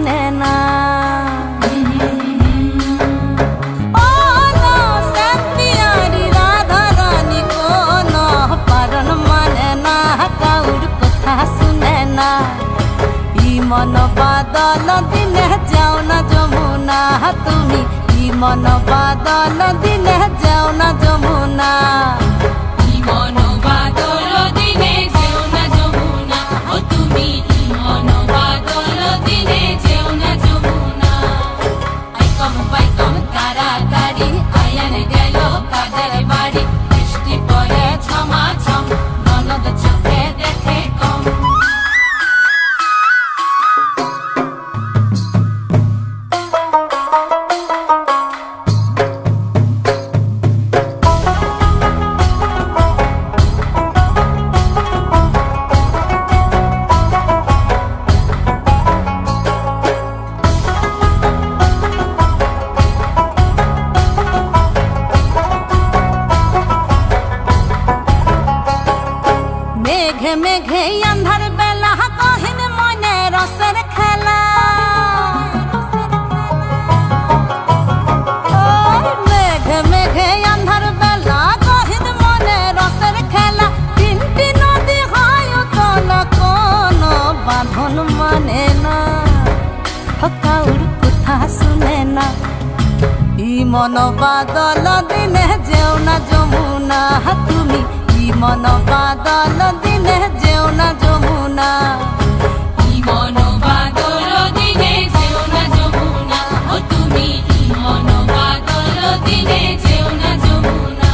শুনে না। मन बादल दिने जाओ ना जमुना তুমি मन बादल दिने जाओ ना जमुना। मन बादल दिने जाओ ना जमुना ओ তুমি मन बादल दिने जाओ ना जमुना। आई कम तारातारी आयन गेल काদের বাড়ি বৃষ্টি পড়ে ছমাছম ননদ চোখে দেখে কম। मेघे मेघे अंधार बेला कहिन मने रसर खेला। मेघे मेघे अंधार बेला कहिन मने रसर खेला। तीनटी नदी हायो तल कोन बांधन माने ना काउर कथा सुने ना। ई मन बादल दिने जेउ ना जमुना তুমি मन बादल दिने जेउ ना जमुना। मन बादल दिने जेउ ना जमुना ओ তুমি मन बादल दिने जेउ ना जमुना।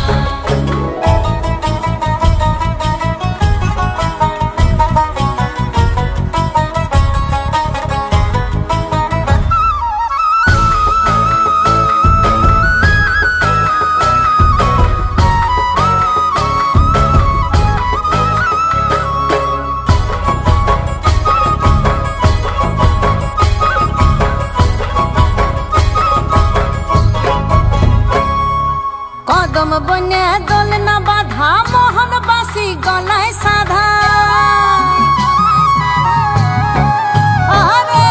कदम बने दल ना बाधा मोहन बासी गलाय साधा। अरे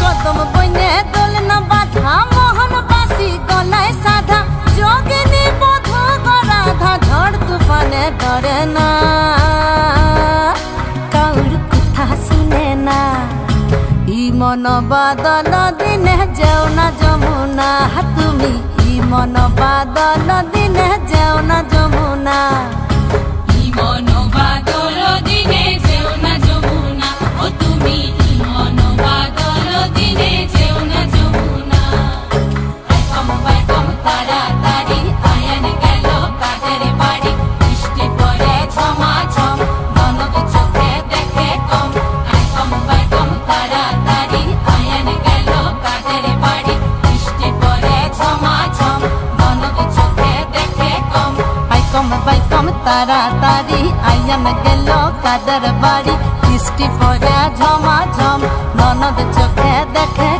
कदम बने दल ना बाधा मोहन बासी गलाय साधा। जोगिनी बधू गराधा झड़ तूफाने डरे ना काउर कथा सुने ना। ई मन बादल दिने जेउ ना जमुना তুমি मन बादल दिने जेउ ना जमुना। मन बादल दिने जेउ ना जमुना ओ তুমি मन बादल दिने जेउ ना जमुना। आई कम तारातारी आयन गेल काদের বাড়ি বৃষ্টি পড়ে ছমাছম ননদ চোখে দেখে কম। आई कम तारातारी आयन गेल काদের বাড়ি বৃষ্টি পড়ে ছমাছম ননদ চোখে দেখে কম। कम तारातारी आयन गेल काদের বাড়ি বৃষ্টি পড়ে ঝমাঝম ননদ চোখে দেখে